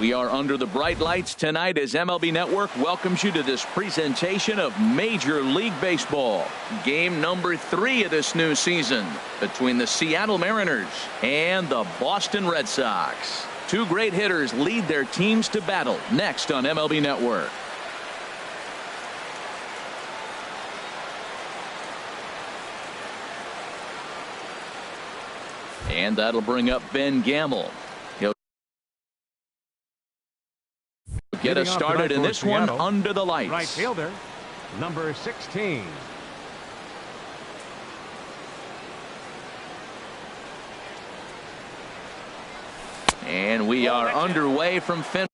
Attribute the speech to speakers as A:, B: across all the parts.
A: We are under the bright lights tonight as MLB Network welcomes you to this presentation of Major League Baseball. Game number 3 of this new season between the Seattle Mariners and the Boston Red Sox. Two great hitters lead their teams to battle next on MLB Network. And that'll bring up Ben Gamble. He'll get us started in this one under the lights.
B: Right fielder, number 16.
A: And we are underway from Fenway.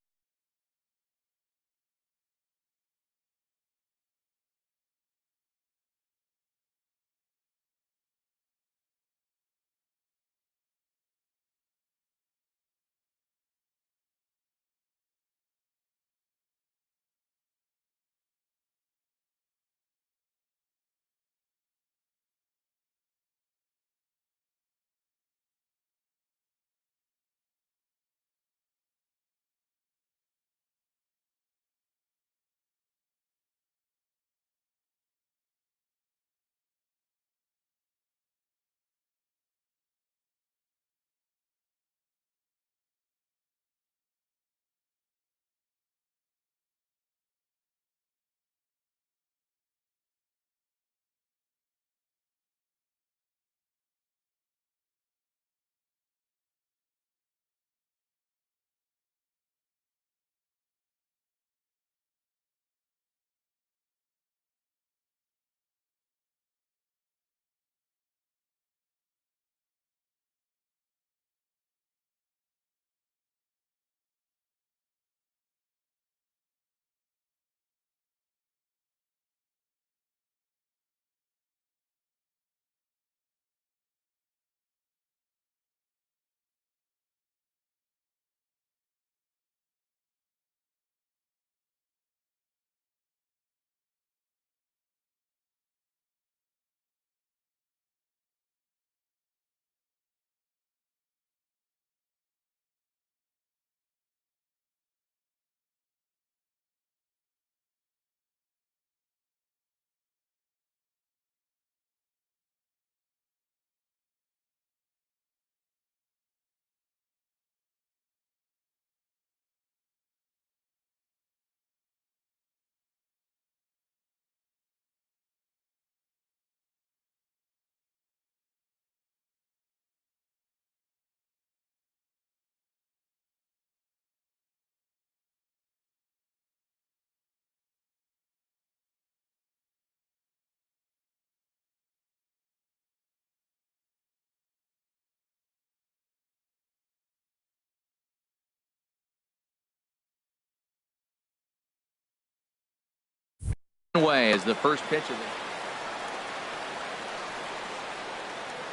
A: Way as the first pitch of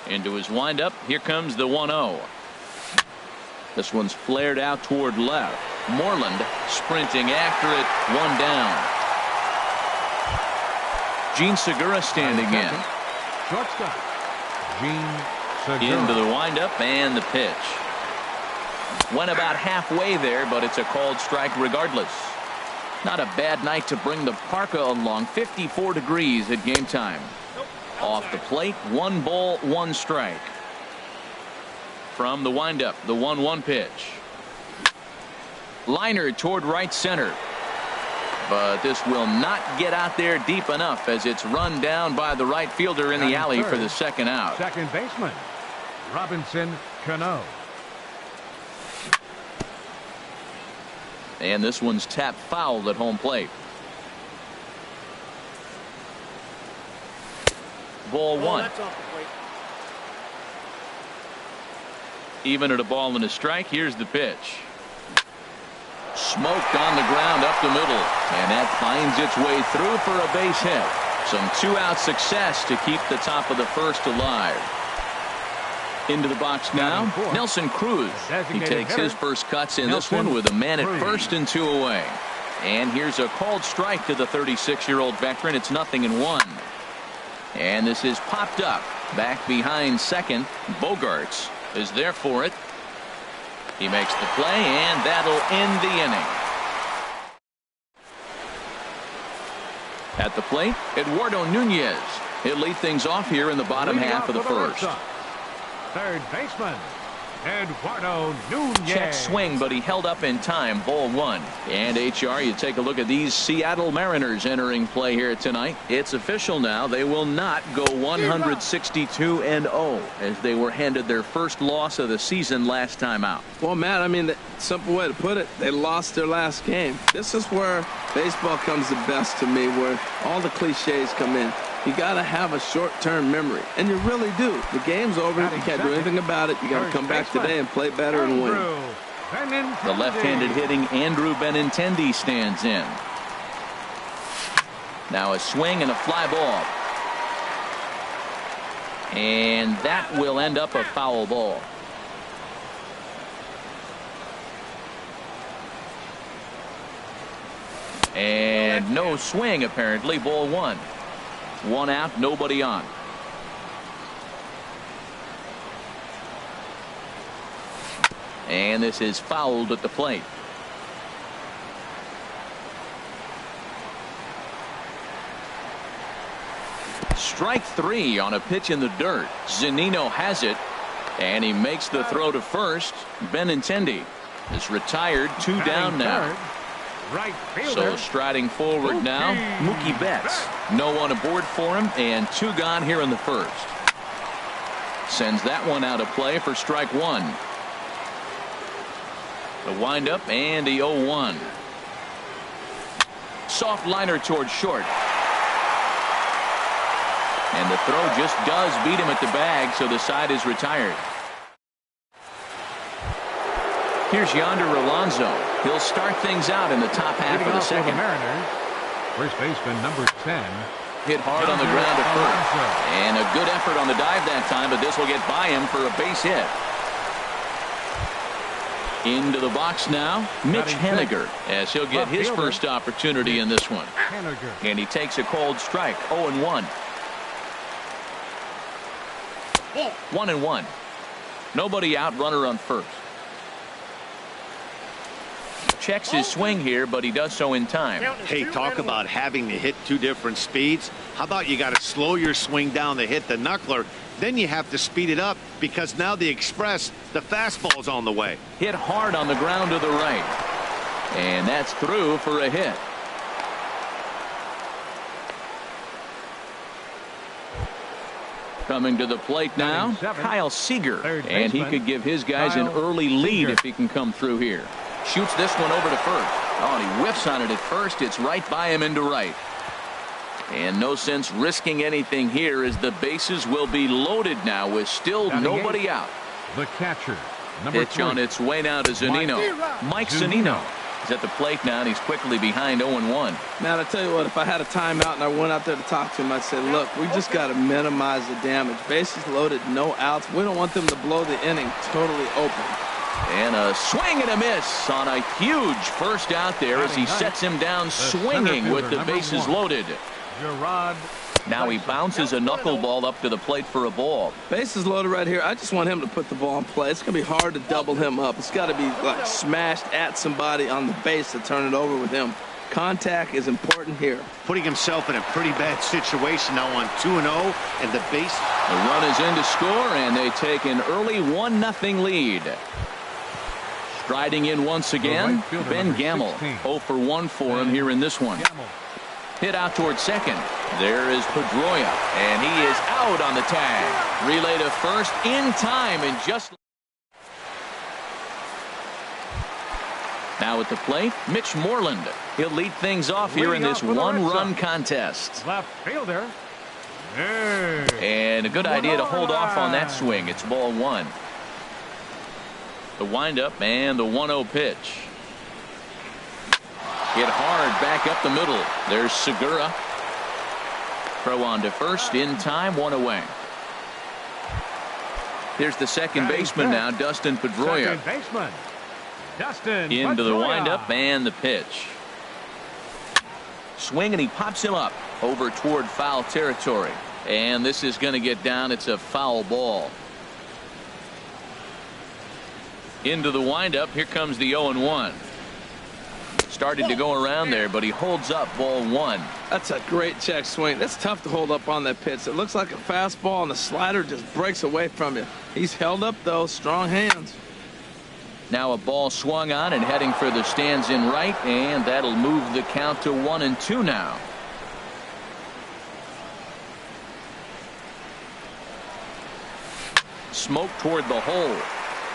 A: it. Into his windup. Here comes the 1-0. This one's flared out toward left. Moreland sprinting after it. One down. Gene Segura standing in.
B: Shortstop Gene Segura.
A: Into the windup and the pitch. Went about halfway there, but it's a called strike regardless. Not a bad night to bring the parka along. 54 degrees at game time. Off the plate, 1 ball, 1 strike. From the windup, the 1-1 pitch. Liner toward right center. But this will not get out there deep enough as it's run down by the right fielder in the alley for the second out.
B: Second baseman, Robinson Cano.
A: And this one's tapped foul at home plate. Ball 1. Even at a ball and a strike. Here's the pitch. Smoked on the ground up the middle. And that finds its way through for a base hit. Some 2-out success to keep the top of the first alive. Into the box now, Nelson Cruz. He takes his first cuts in this one with a man at first and 2 away. And here's a called strike to the 36-year-old veteran. It's 0-1. And this is popped up back behind second. Bogarts is there for it. He makes the play, and that'll end the inning. At the plate, Eduardo Nunez. He'll lead things off here in the bottom half of the first.
B: Third baseman, Eduardo Nunez.
A: Check swing, but he held up in time. Ball one. And HR, you take a look at these Seattle Mariners entering play here tonight. It's official now. They will not go 162-0 as they were handed their first loss of the season last time out.
C: Well, Matt, I mean, the simple way to put it, they lost their last game. This is where baseball comes the best to me, where all the cliches come in. You got to have a short-term memory, and you really do. The game's over. You can't do anything about it. You got to come back today and play better and win.
A: The left-handed hitting Andrew Benintendi stands in. Now a swing and a fly ball. And that will end up a foul ball. And no swing, apparently. Ball one. One out, nobody on. And this is fouled at the plate. Strike three on a pitch in the dirt. Zunino has it, and he makes the throw to first. Benintendi is retired, two down now.
B: Right
A: so striding forward now, Mookie Betts. No one aboard for him, and two gone here in the first. Sends that one out of play for strike one. The windup and the 0-1. Soft liner towards short. And the throw just does beat him at the bag, so the side is retired. Here's Yonder Alonso. He'll start things out in the top half of the second.
B: The Mariners, first baseman number 10.
A: Hit hard on the ground at first. And a good effort on the dive that time, but this will get by him for a base hit. Into the box now, Mitch Haniger, as he'll get his first opportunity in this one. And he takes a cold strike, 0-1. 1-1. Nobody out, runner on first. Checks his swing here, but he does so in time.
D: Hey, talk about having to hit two different speeds. How about you got to slow your swing down to hit the knuckler, then you have to speed it up because now the express, the fastball's on the way.
A: Hit hard on the ground to the right. And that's through for a hit. Coming to the plate now, Kyle Seager. And he could give his guys an early lead if he can come through here. Shoots this one over to first. Oh, and he whiffs on it at first. It's right by him into right. And no sense risking anything here as the bases will be loaded now with still nobody out.
B: The catcher, number
A: pitch
B: 3.
A: on its way now to Zunino. Mike Zunino is at the plate now, and he's quickly behind 0-1.
C: Man, I tell you what, if I had a timeout and I went out there to talk to him, I'd say, look, we just got to minimize the damage. Bases loaded, no outs. We don't want them to blow the inning totally open.
A: And a swing and a miss on a huge first out there as he sets him down swinging with the bases loaded. Now he bounces a knuckleball up to the plate for a ball.
C: Bases loaded right here. I just want him to put the ball in play. It's going to be hard to double him up. It's got to be like smashed at somebody on the base to turn it over with him. Contact is important here.
D: Putting himself in a pretty bad situation now on 2-0 and the base.
A: The run is in to score, and they take an early 1-0 lead. Striding in once again, Ben Gamel. 0 for 1 for him here in this one. Hit out towards second. There is Pedroia, and he is out on the tag. Relay to first in time, and just now at the plate, Mitch Moreland. He'll lead things off here in this one-run contest.
B: Left fielder.
A: And a good idea to hold off on that swing. It's ball one. The windup and the 1-0 pitch. Hit hard back up the middle. There's Segura. Throw on to first in time, one away. Here's the second baseman now, Dustin Pedroia. Into the windup and the pitch. Swing, and he pops him up over toward foul territory. And this is going to get down. It's a foul ball. Into the windup. Here comes the 0-1. Started to go around there, but he holds up ball 1.
C: That's a great check swing. That's tough to hold up on that pitch. It looks like a fastball, and the slider just breaks away from you. He's held up, though. Strong hands.
A: Now a ball swung on and heading for the stands in right, and that'll move the count to 1-2 now. Smoke toward the hole,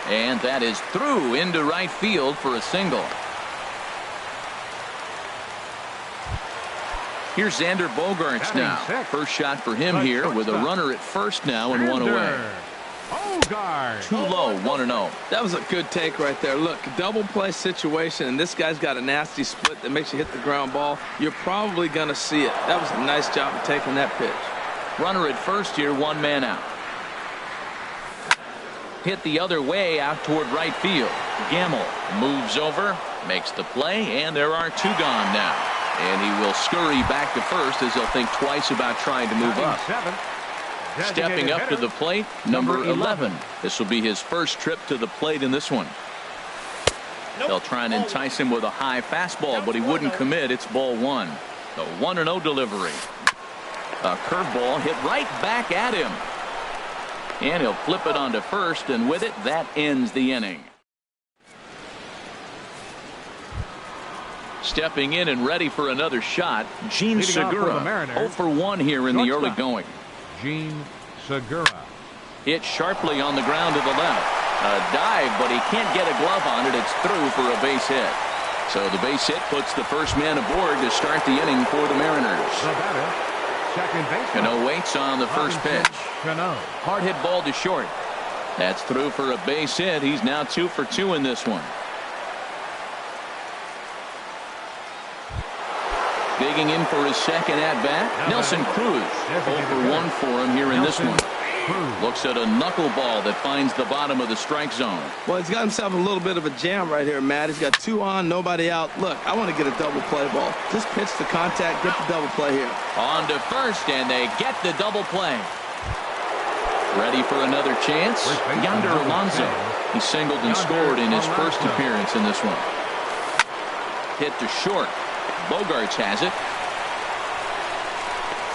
A: and that is through into right field for a single. Here's Xander Bogaerts now. First shot for him here with a runner at first now and one away. Too low, 1-0.
C: That was a good take right there. Look, double play situation, and this guy's got a nasty split that makes you hit the ground ball. You're probably going to see it. That was a nice job of taking that pitch.
A: Runner at first here, 1 man out. Hit the other way out toward right field. Gamble moves over, makes the play, and there are 2 gone now. And he will scurry back to first as he'll think twice about trying to move up. Stepping up to the plate, number 11. This will be his first trip to the plate in this one. They'll try and entice him with a high fastball, but he wouldn't commit. It's ball 1. The 1-0 delivery. A curveball hit right back at him. And he'll flip it onto first, and with it, that ends the inning. Stepping in and ready for another shot, Gene Segura. 0 for 1 here in the early going.
B: Gene Segura.
A: Hit sharply on the ground to the left. A dive, but he can't get a glove on it. It's through for a base hit. So the base hit puts the first man aboard to start the inning for the Mariners.
B: Second base.
A: Cano waits on the first pitch. Hard hit ball to short. That's through for a base hit. He's now 2 for 2 in this one. Digging in for his second at-bat, Nelson Cruz. 0 for 1 for him here in this one. Looks at a knuckleball that finds the bottom of the strike zone.
C: Well, he's got himself a little bit of a jam right here, Matt. He's got 2 on, nobody out. Look, I want to get a double play ball. Just pitch the contact, get the double play here.
A: On to first, and they get the double play. Ready for another chance? Yonder Alonso. He singled and scored in his first appearance in this one. Hit to short. Bogaerts has it.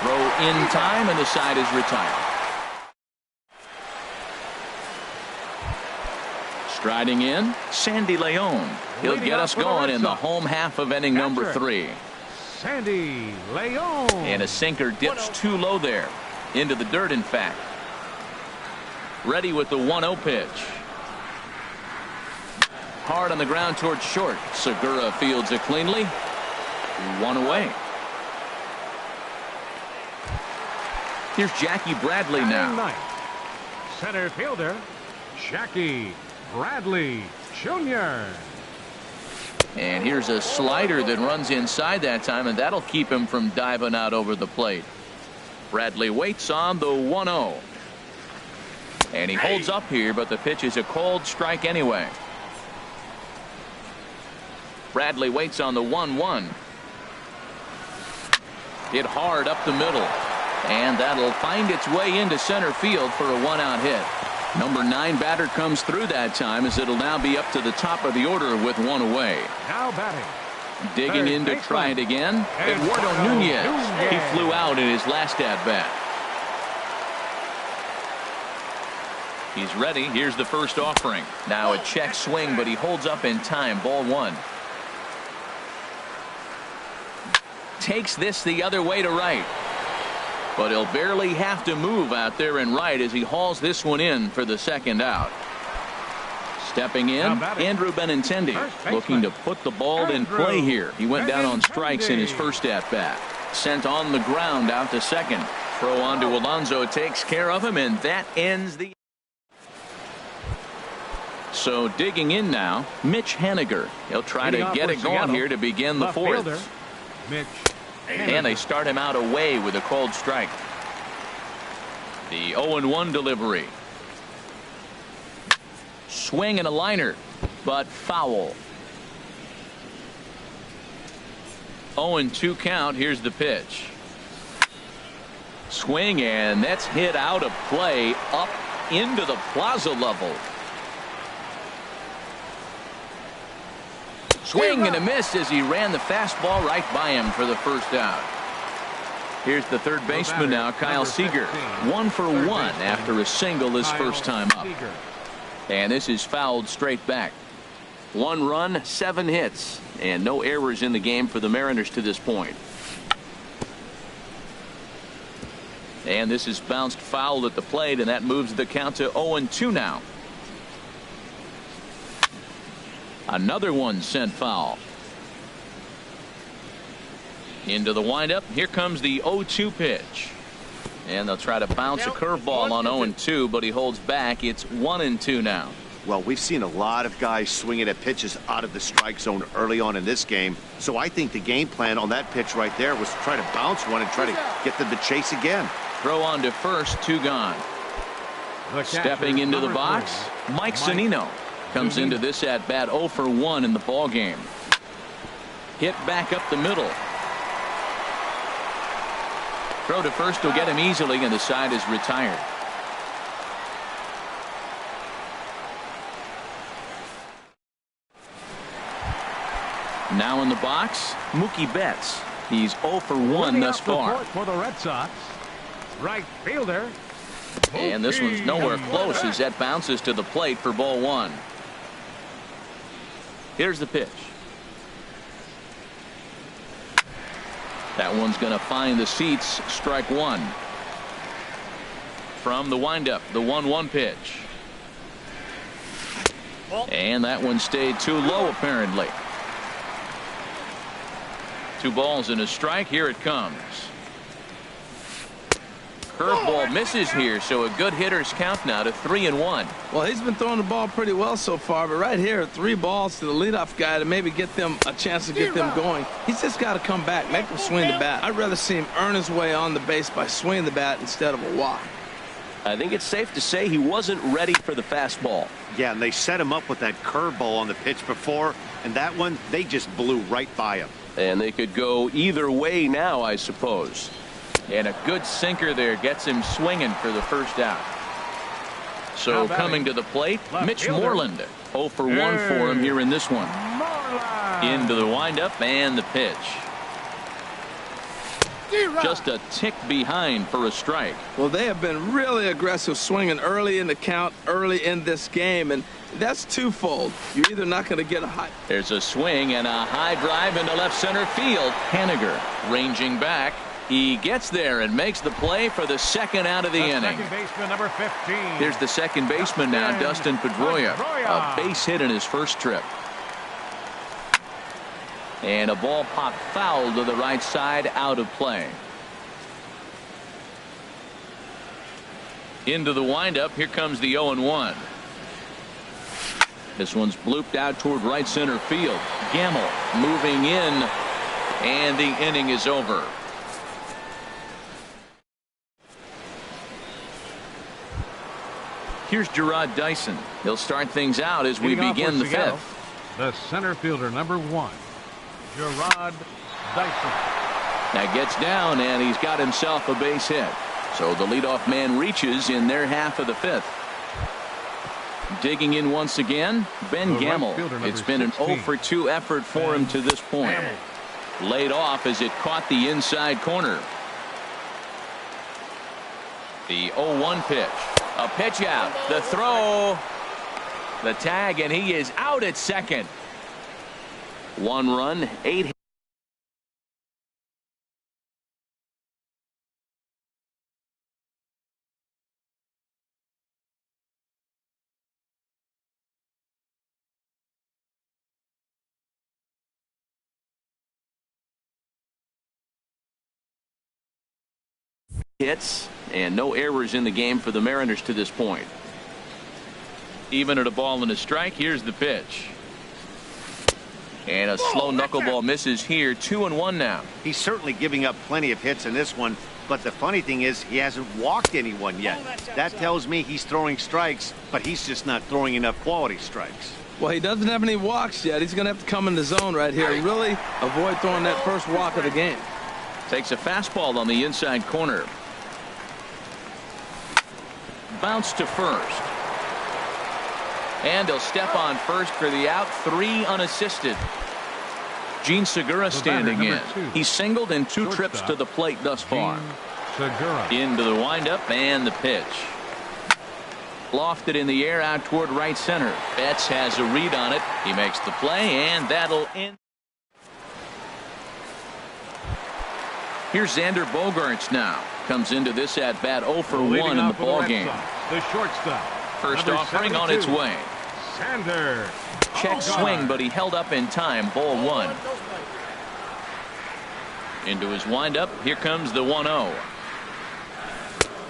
A: Throw in time, and the side is retired. Striding in, Sandy Leon. He'll get us going in the home half of inning number 3.
B: Sandy Leon.
A: And a sinker dips too low there. Into the dirt, in fact. Ready with the 1-0 pitch. Hard on the ground towards short. Segura fields it cleanly. 1 away. Here's Jackie Bradley now.
B: Center fielder, Jackie Bradley Jr.
A: And here's a slider that runs inside that time, and that'll keep him from diving out over the plate. Bradley waits on the 1-0. And he holds up here, but the pitch is a cold strike anyway. Bradley waits on the 1-1. Hit hard up the middle. And that'll find its way into center field for a 1-out hit. Number 9 batter comes through that time, as it'll now be up to the top of the order with 1 away.
B: Now batting.
A: Digging in to try it again, Eduardo Nunez. He flew out in his last at-bat. He's ready. Here's the first offering. Now a check swing, but he holds up in time. Ball 1. Takes this the other way to right. But he'll barely have to move out there in right as he hauls this one in for the second out. Stepping in, Andrew Benintendi, looking to put the ball in play here. He went down on strikes in his first at-bat. Sent on the ground out to second. Throw on to Alonso takes care of him, and that ends the... So digging in now, Mitch Haniger. He'll try to get it going here to begin the fourth.
B: Mitch.
A: And they start him out away with a cold strike. The 0-1 delivery. Swing and a liner, but foul. 0-2 count. Here's the pitch. Swing, and that's hit out of play up into the plaza level. Swing and a miss as he ran the fastball right by him for the first out. Here's the third baseman now, Kyle Seager. 1 for 1 after a single his first time up. And this is fouled straight back. 1 run, 7 hits, and no errors in the game for the Mariners to this point. And this is bounced foul at the plate, and that moves the count to 0-2 now. Another one sent foul. Into the windup. Here comes the 0-2 pitch. And they'll try to bounce a curveball on 0-2, but he holds back. It's 1-2 now.
D: Well, we've seen a lot of guys swinging at pitches out of the strike zone early on in this game. So I think the game plan on that pitch right there was to try to bounce one and try to get them to chase again.
A: Throw on to first, 2 gone. Stepping into the box, Mike Zunino comes into this at bat 0 for 1 in the ball game. Hit back up the middle. Throw to first will get him easily, and the side is retired. Now in the box, Mookie Betts. He's 0 for 1 thus far.
B: For the Red Sox, right fielder.
A: And this one's nowhere close as that bounces to the plate for ball 1. Here's the pitch. That one's going to find the seats. Strike 1. From the windup, the 1-1 pitch. And that one stayed too low, apparently. 2 balls and a strike. Here it comes. Curveball misses here, so a good hitter's count now to 3-1.
C: Well, he's been throwing the ball pretty well so far, but right here, 3 balls to the leadoff guy to maybe get them a chance to get them going. He's just got to come back, make him swing the bat. I'd rather see him earn his way on the base by swinging the bat instead of a walk.
A: I think it's safe to say he wasn't ready for the fastball.
D: Yeah, and they set him up with that curveball on the pitch before, and that one, they just blew right by him.
A: And they could go either way now, I suppose. And a good sinker there gets him swinging for the first out. So coming to the plate, Mitch Moreland. 0 for 1 for him here in this one. Into the windup and the pitch. Just a tick behind for a strike.
C: Well, they have been really aggressive swinging early in the count, early in this game, and that's twofold. You're either not going to get a high.
A: There's a swing and a high drive into left center field. Haniger ranging back. He gets there and makes the play for the second out of the inning.
B: Second baseman, number 15.
A: Here's the second baseman now, Dustin Pedroia. A base hit in his first trip. And a ball popped foul to the right side, out of play. Into the windup. Here comes the 0-1. This one's blooped out toward right center field. Gamble moving in, and the inning is over. Here's Gerard Dyson. He'll start things out as we begin the 5th.
B: The center fielder, number 1, Gerard Dyson.
A: Now gets down, and he's got himself a base hit. So the leadoff man reaches in their half of the 5th. Digging in once again, Ben Gamble. It's been an 0 for 2 effort for him to this point. Laid off as it caught the inside corner. The 0-1 pitch. A pitch out. The throw. The tag, and he is out at second. 1 run, 8 hits and no errors in the game for the Mariners to this point. Even at a ball and a strike, here's the pitch. And a slow knuckleball misses here. 2-1 now.
D: He's certainly giving up plenty of hits in this one, but the funny thing is he hasn't walked anyone yet. That tells me he's throwing strikes, but he's just not throwing enough quality strikes.
C: Well, he doesn't have any walks yet. He's going to have to come in the zone right here and really avoid throwing that first walk of the game.
A: Takes a fastball on the inside corner. Bounce to first. And he'll step on first for the out. 3 unassisted. Gene Segura standing in.
B: Two.
A: He's singled in 2 trips to the plate thus far.
B: Segura.
A: Into the windup and the pitch. Lofted in the air out toward right center. Betts has a read on it. He makes the play, and that'll end. Here's Xander Bogaerts now. Comes into this at bat 0 for 1 in the ball game.
B: The shortstop.
A: First offering on its way.
B: Xander.
A: Check swing, but he held up in time. Ball 1. Into his windup. Here comes the 1-0.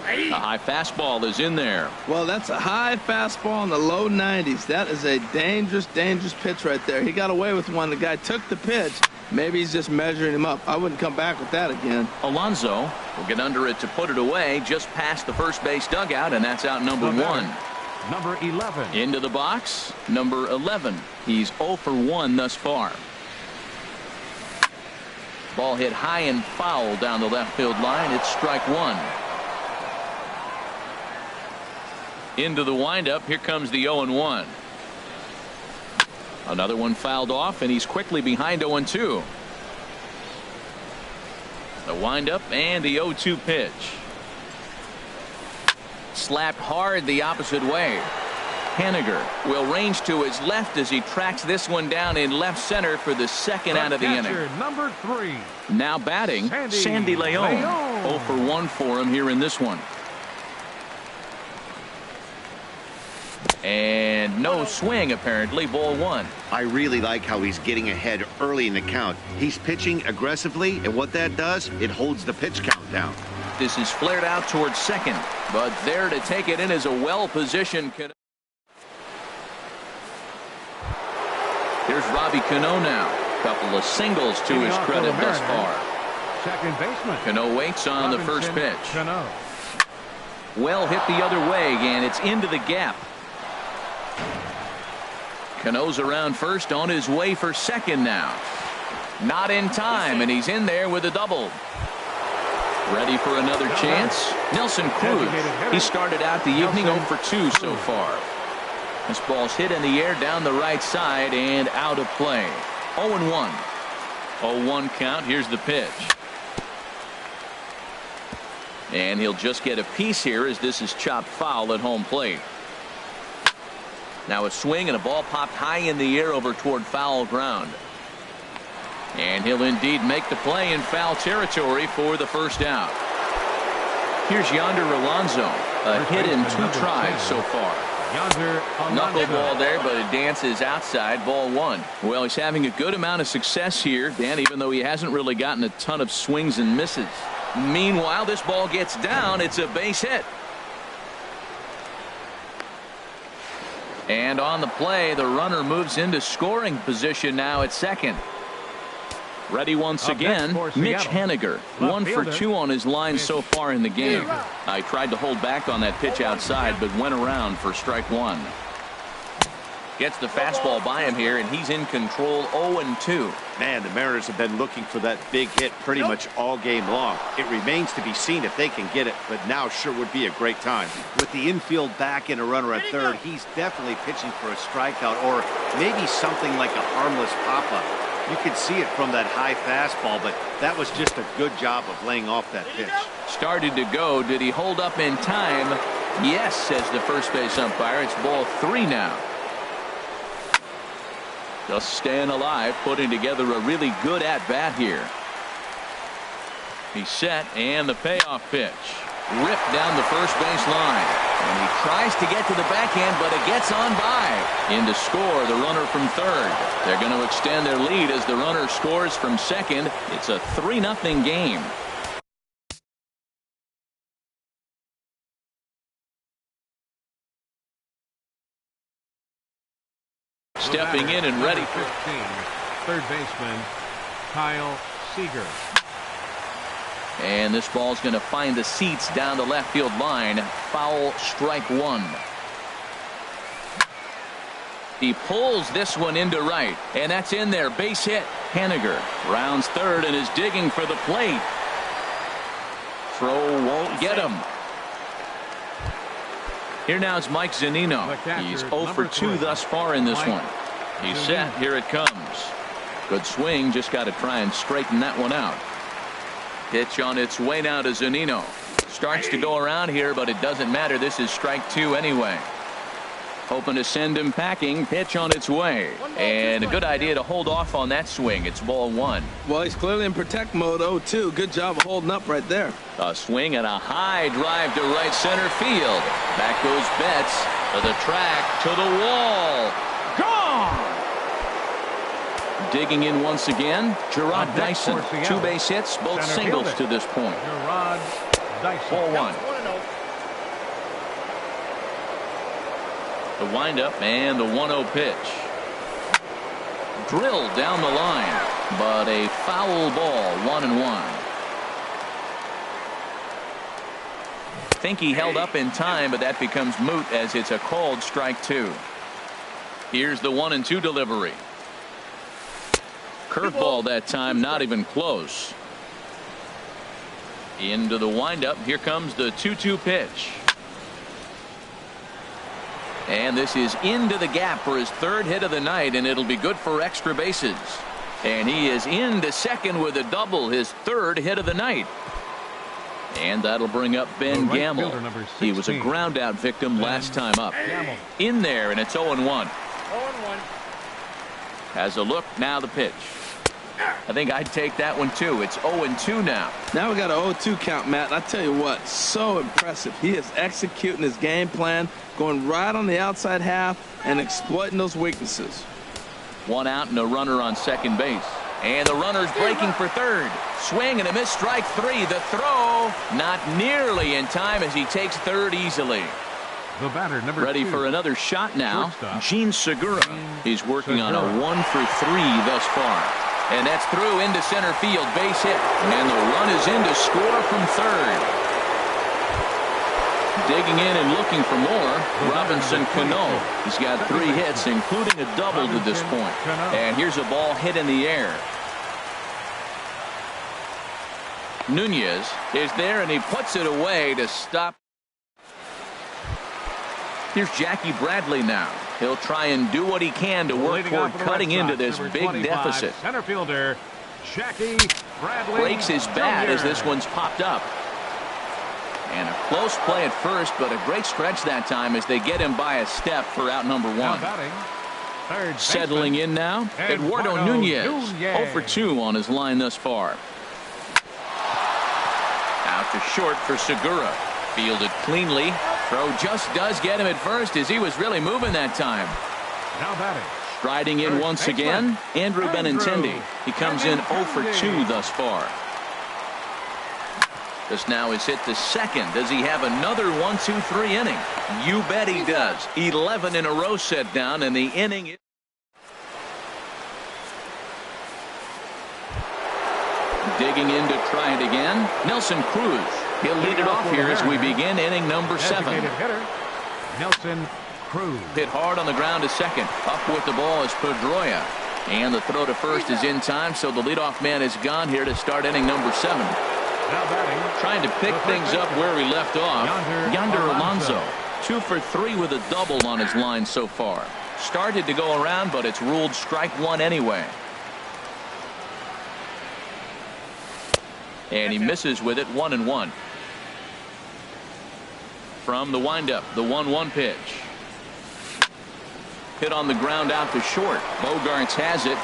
A: A high fastball is in there.
C: Well, that's a high fastball in the low 90s. That is a dangerous, dangerous pitch right there. He got away with one. The guy took the pitch. Maybe he's just measuring him up. I wouldn't come back with that again.
A: Alonso will get under it to put it away just past the first base dugout, and that's out number 1.
B: Number 11.
A: Into the box, number 11. He's 0 for 1 thus far. Ball hit high and foul down the left field line. It's strike 1. Into the windup. Here comes the 0-1. Another one fouled off, and he's quickly behind 0-2. The windup and the 0-2 pitch. Slapped hard the opposite way. Haniger will range to his left as he tracks this one down in left center for the second out of the inning.
B: Number 3.
A: Now batting, Sandy Leon. 0 for 1 for him here in this one. And no swing, apparently. Ball 1.
D: I really like how he's getting ahead early in the count. He's pitching aggressively, and what that does, it holds the pitch count down.
A: This is flared out towards second, but there to take it in is a well-positioned Cano. Here's Robbie Cano now. Couple of singles to his credit thus far.
B: Second baseman.
A: Cano waits on the first pitch.
B: Cano.
A: Well hit the other way, and it's into the gap. Cano's around first, on his way for second now. Not in time, and he's in there with a double. Ready for another chance? Nelson Cruz. He started out the evening 0 for 2 so far. This ball's hit in the air down the right side and out of play. 0-1. 0-1 count. Here's the pitch. And he'll just get a piece here as this is chopped foul at home plate. Now a swing and a ball popped high in the air over toward foul ground. And he'll indeed make the play in foul territory for the first out. Here's Yonder Alonso. A hit in 2 tries so far. Knuckleball there, but it dances outside. Ball 1. Well, he's having a good amount of success here, Dan, even though he hasn't really gotten a ton of swings and misses. Meanwhile, this ball gets down. It's a base hit. And on the play, the runner moves into scoring position now at second. Ready once again, Mitch Haniger. 1 for 2 on his line so far in the game. I tried to hold back on that pitch outside, but went around for strike 1. Gets the fastball by him here, and he's in control. 0-2.
D: Man, the Mariners have been looking for that big hit pretty much all game long. It remains to be seen if they can get it, but now sure would be a great time. With the infield back and a runner at third, he's definitely pitching for a strikeout or maybe something like a harmless pop-up. You could see it from that high fastball, but that was just a good job of laying off that pitch.
A: Started to go. Did he hold up in time? Yes, says the first base umpire. It's ball 3 now. Just staying alive, putting together a really good at-bat here. He's set, and the payoff pitch. Ripped down the first base line. And he tries to get to the backhand, but it gets on by. In to score, the runner from third. They're going to extend their lead as the runner scores from second. It's a 3-0 game. Stepping in and ready for
B: 15, third baseman Kyle Seager.
A: And this ball's going to find the seats down the left field line. Foul, strike 1. He pulls this one into right, and that's in there. Base hit. Haniger rounds third and is digging for the plate. Throw won't get him. Here now is Mike Zunino. He's 0 for 2 thus far in this one. He's set. Here it comes. Good swing, just got to try and straighten that one out. Pitch on its way now to Zunino. Starts to go around here, but it doesn't matter. This is strike 2 anyway. Hoping to send him packing. Pitch on its way. And a good idea to hold off on that swing. It's ball 1.
C: Well, he's clearly in protect mode. 0-2. Good job of holding up right there.
A: A swing and a high drive to right center field. Back goes Betts to the track, to the wall. Gone! Digging in once again, Gerard Dyson. 2 base hits, both singles to this point.
B: Gerard Dyson.
A: Ball 1. The windup and the 1-0 pitch. Drilled down the line, but a foul ball, 1-1. Think he held up in time, but that becomes moot as it's a called strike 2. Here's the 1-2 delivery. Curveball that time, not even close. Into the windup. Here comes the 2-2 pitch. And this is into the gap for his 3rd hit of the night, and it'll be good for extra bases. And he is into second with a double, his 3rd hit of the night. And that'll bring up Ben Gamble. He was a ground out victim last time up. In there, and it's 0-1. 0-1. Has a look, now the pitch. I think I'd take that one too. It's 0-2 now.
C: Now we got an 0-2 count, Matt. I tell you what, so impressive. He is executing his game plan, going right on the outside half and exploiting those weaknesses.
A: 1 out and a runner on second base. And the runner's breaking for 3rd. Swing and a miss, strike 3. The throw not nearly in time as he takes 3rd easily.
B: The batter, number
A: Ready
B: 2.
A: for another shot now.
B: Shortstop.
A: Gene Segura. He's working on a 1 for 3 thus far. And that's through into center field, base hit. And the run is in to score from 3rd. Digging in and looking for more, Robinson Cano. He's got 3 hits, including a double to this point. And here's a ball hit in the air. Nunez is there, and he puts it away to stop. Here's Jackie Bradley now. He'll try and do what he can to work toward cutting into this big deficit.
B: Center fielder Jackie Bradley
A: breaks his bat as this one's popped up. And a close play at first, but a great stretch that time as they get him by a step for out number 1. Settling in now, Eduardo Nunez. 0 for 2 on his line thus far. Out to short for Segura. Fielded cleanly. Throw just does get him at first as he was really moving that time.
B: Now batting.
A: Striding in once again, Andrew Benintendi. He comes in 0 for 2 thus far. This now is hit to second. Does he have another 1-2-3 inning? You bet he does. 11 in a row set down, and the inning is digging in to try it again. Nelson Cruz. He'll lead it off here as we begin inning number 7.
B: Hitter, Nelson Cruz.
A: Hit hard on the ground to second. Up with the ball is Pedroia. And the throw to first is in time, so the leadoff man is gone here to start inning number 7.
B: Now batting.
A: Trying to pick things up where we left off. Yonder Alonso. 2 for 3 with a double on his line so far. Started to go around, but it's ruled strike 1 anyway. And he misses with it, 1-1. From the windup, the 1-1 pitch. Hit on the ground out to short. Bogarts has it.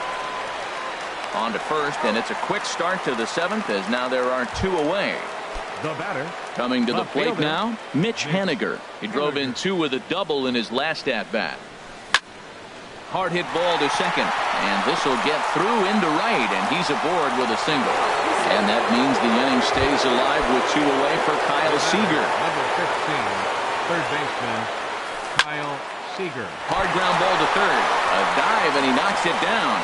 A: On to first, and it's a quick start to the 7th as now there are 2 away.
B: The batter.
A: Coming to the plate now, Mitch Haniger. He drove in 2 with a double in his last at-bat. Hard hit ball to second, and this will get through into right, and he's aboard with a single. And that means the inning stays alive with 2 away for Kyle Seager.
B: Number 15, third baseman Kyle Seager.
A: Hard ground ball to third. A dive, and he knocks it down.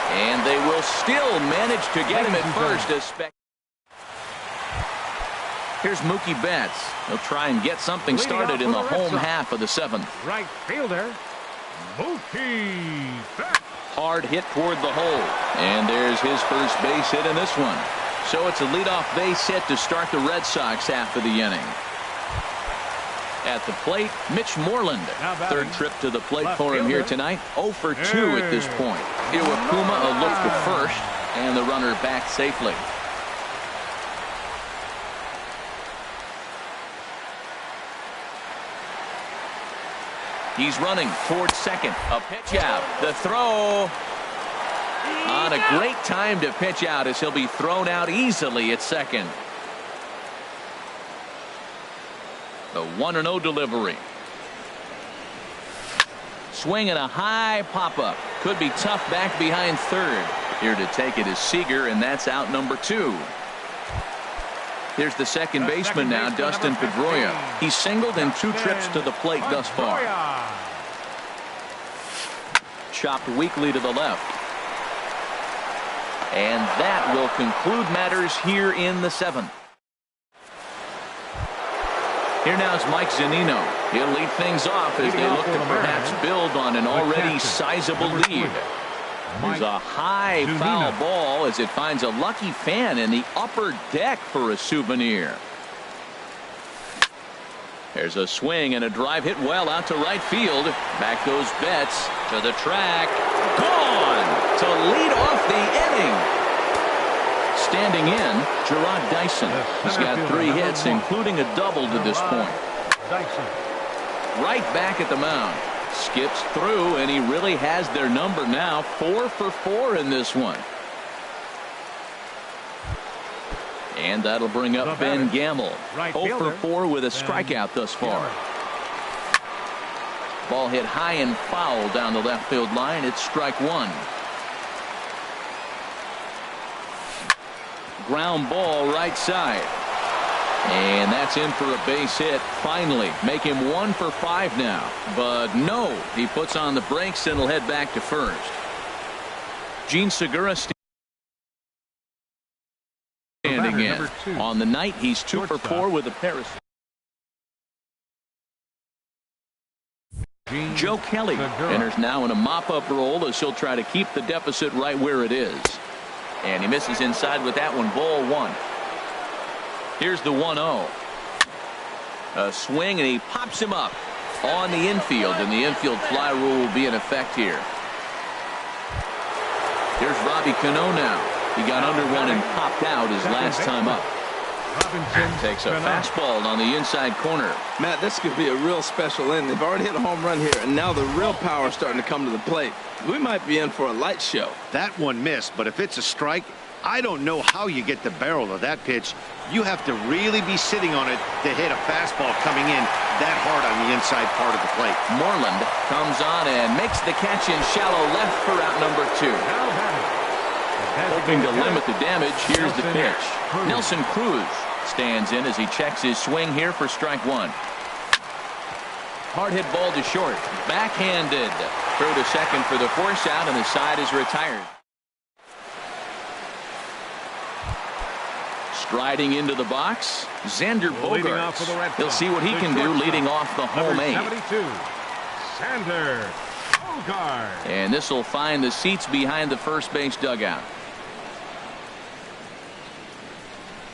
A: And they will still manage to get him at first. Here's Mookie Betts. He'll try and get something started in the home half of the 7th.
B: Right fielder Mookie Betts.
A: Hard hit toward the hole. And there's his first base hit in this one. So it's a leadoff base hit to start the Red Sox half of the inning. At the plate, Mitch Moreland. Third trip to the plate for him here tonight. 0 for 2 at this point. Iwakuma a look to first, and the runner back safely. He's running towards second. A pitch out. The throw. On a great time to pitch out as he'll be thrown out easily at second. The 1-0 delivery. Swing and a high pop-up. Could be tough back behind third. Here to take it is Seager, and that's out number 2. Here's the second baseman now, Dustin Pedroia. He's singled in 2 trips to the plate thus far. Chopped weakly to the left. And that will conclude matters here in the 7th. Here now is Mike Zunino. He'll lead things off as they look to perhaps build on an already sizable lead. There's a high foul ball as it finds a lucky fan in the upper deck for a souvenir. There's a swing and a drive hit well out to right field. Back goes Betts to the track. Gone to lead off the inning. Standing in, Gerard Dyson. He's got 3 hits, including a double to this point. Right back at the mound. Skips through, and he really has their number now. 4 for 4 in this one. And that'll bring up Ben Gamble. 0 for 4 with a strikeout thus far. Ball hit high and foul down the left field line. It's strike 1. Ground ball right side. And that's in for a base hit. Finally, make him 1 for 5 now. But no, he puts on the brakes and will head back to first. Gene Segura standing in. On the night, he's 2 for 4 with a pair of. Joe Kelly enters now in a mop-up role as he'll try to keep the deficit right where it is. And he misses inside with that one. Ball 1. Here's the 1-0. A swing, and he pops him up on the infield, and the infield fly rule will be in effect here. Here's Robbie Cano now. He got under one and popped out his last time up. Takes a fastball on the inside corner.
C: Matt, this could be a real special inning. They've already hit a home run here, and now the real power is starting to come to the plate. We might be in for a light show.
D: That one missed, but if it's a strike, I don't know how you get the barrel of that pitch. You have to really be sitting on it to hit a fastball coming in that hard on the inside part of the plate.
A: Moreland comes on and makes the catch in shallow left for out number 2. Hoping to limit the damage, here's the pitch. Nelson Cruz stands in as he checks his swing here for strike 1. Hard hit ball to short. Backhanded. Throw to second for the force out, and the side is retired. Striding into the box, Xander Bogaerts. He'll see what he can do leading off the home 8.
B: Xander Bogaerts.
A: And this will find the seats behind the first base dugout.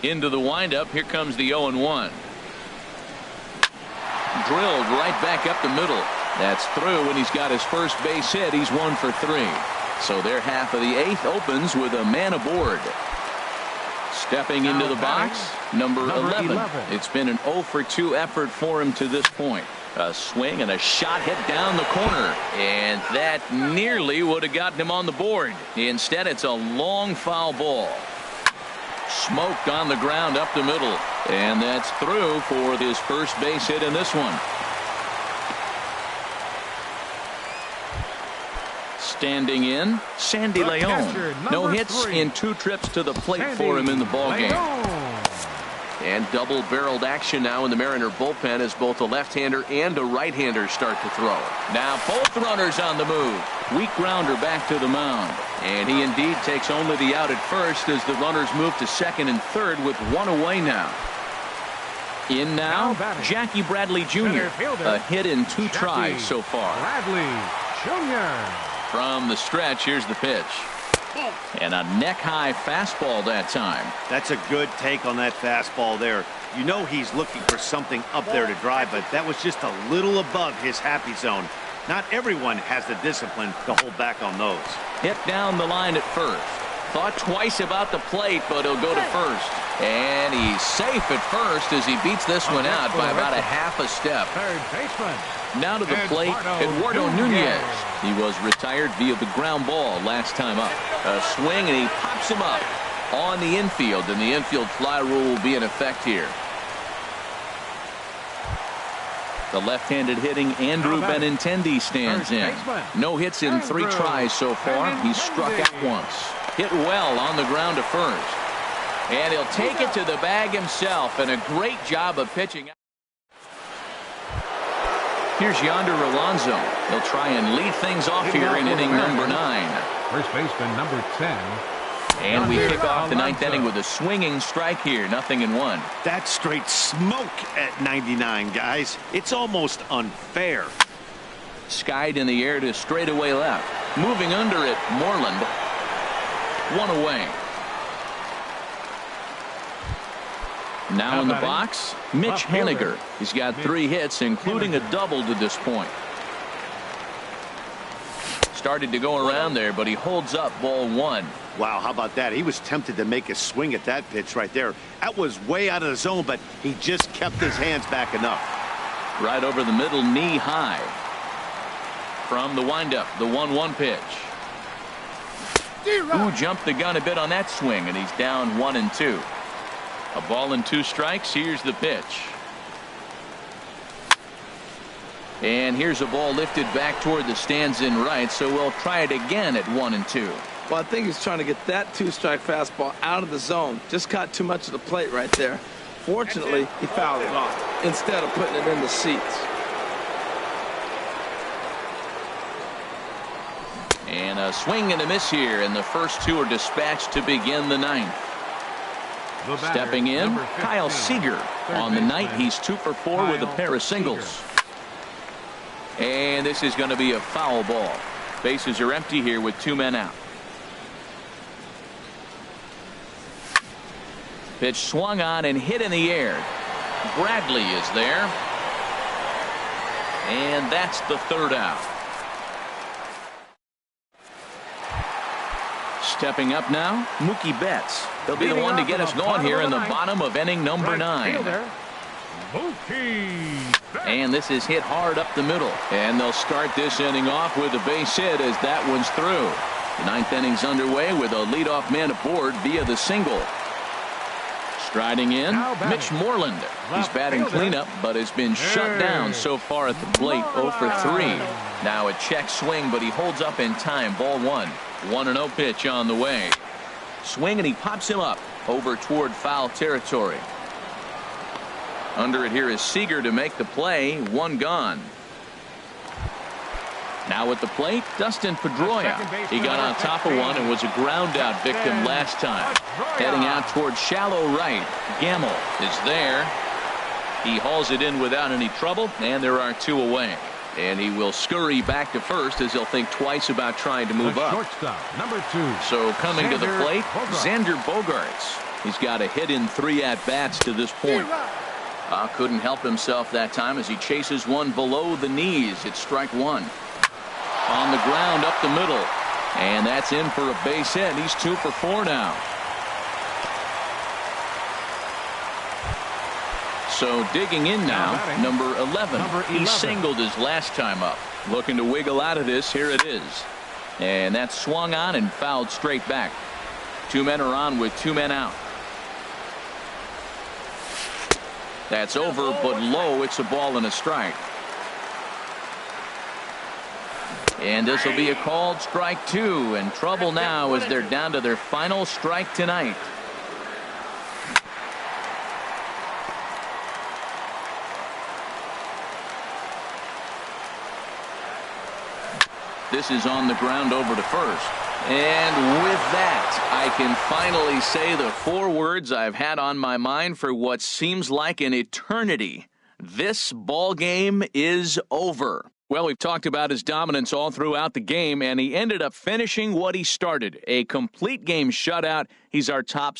A: Into the windup. Here comes the 0-1. Drilled right back up the middle. That's through, and he's got his first base hit. He's 1 for 3. So their half of the 8th opens with a man aboard. Stepping into the box, number 11. It's been an 0 for 2 effort for him to this point. A swing and a shot hit down the corner, and that nearly would have gotten him on the board. Instead, it's a long foul ball. Smoked on the ground up the middle, and that's through for his first base hit in this one. Standing in, Sandy Leon. No hits in 2 trips to the plate for him in the ballgame. And double-barreled action now in the Mariner bullpen as both a left-hander and a right-hander start to throw. Now both runners on the move. Weak grounder back to the mound. And he indeed takes only the out at first as the runners move to second and third with 1 away now. In now, Jackie Bradley Jr. A hit in 2 tries so far.
B: Bradley Jr.
A: From the stretch, here's the pitch. And a neck-high fastball that time.
D: That's a good take on that fastball there. You know he's looking for something up there to drive, but that was just a little above his happy zone. Not everyone has the discipline to hold back on those.
A: Hit down the line at first. Thought twice about the plate, but he'll go to first. And he's safe at first as he beats this one out by about a half a step.
B: Third baseman.
A: Now to the plate, Eduardo Nunez. He was retired via the ground ball last time up. A swing, and he pops him up on the infield, and the infield fly rule will be in effect here. The left-handed hitting Andrew Benintendi stands in. No hits in 3 tries so far. He's struck out once. Hit well on the ground to first. And he'll take it to the bag himself, and a great job of pitching. Here's Yonder Alonso. He'll try and lead things off here in inning number 9.
B: First baseman number 10.
A: And we kick off the 9th inning with a swinging strike here, 0-1.
D: That's straight smoke at 99, guys. It's almost unfair.
A: Skied in the air to straightaway left. Moving under it, Moreland. 1 away. Now in the box, Mitch Haniger. He's got 3 hits, including a double to this point. Started to go around there, but he holds up ball 1.
D: Wow, how about that? He was tempted to make a swing at that pitch right there. That was way out of the zone, but he just kept his hands back enough.
A: Right over the middle, knee high. From the windup, the 1-1 pitch. Ooh, jumped the gun a bit on that swing, and he's down 1-2. A ball and 2 strikes. Here's the pitch. And here's a ball lifted back toward the stands in right, so we'll try it again at 1-2.
C: Well, I think he's trying to get that 2-strike fastball out of the zone. Just caught too much of the plate right there. Fortunately, he fouled it off instead of putting it in the seats.
A: And a swing and a miss here, and the first 2 are dispatched to begin the 9th. Stepping in, Kyle Seager. On the night, he's 2 for 4 with a pair of singles. And this is going to be a foul ball. Bases are empty here with 2 men out. Pitch swung on and hit in the air. Bradley is there. And that's the 3rd out. Stepping up now, Mookie Betts. He'll be the one to get us going here in the bottom of inning number 9. And this is hit hard up the middle. And they'll start this inning off with a base hit as that one's through. The 9th inning's underway with a leadoff man aboard via the single. Striding in, Mitch Moreland. He's batting cleanup, but has been shut down so far at the plate, 0 for 3. Now a check swing, but he holds up in time. Ball 1. 1-0 pitch on the way. Swing, and he pops him up over toward foul territory. Under it here is Seager to make the play. 1 gone. Now at the plate, Dustin Pedroia. He got on top of one and was a ground out victim last time. Heading out toward shallow right. Gamble is there. He hauls it in without any trouble, and there are 2 away. And he will scurry back to first as he'll think twice about trying to move up.
B: Shortstop, number 2.
A: So coming to the plate, Xander Bogaerts. He's got a hit in 3 at-bats to this point. Couldn't help himself that time as he chases one below the knees. It's strike 1. On the ground up the middle. And that's in for a base hit. He's 2 for 4 now. So digging in now, number 11. He singled his last time up. Looking to wiggle out of this. Here it is. And that's swung on and fouled straight back. 2 men are on with 2 men out. That's over, but low. It's a ball and a strike. And this will be a called strike 2. And trouble now as they're down to their final strike tonight. This is on the ground over to first. And with that, I can finally say the 4 words I've had on my mind for what seems like an eternity. This ball game is over. Well, we've talked about his dominance all throughout the game, and he ended up finishing what he started. A complete game shutout. He's our top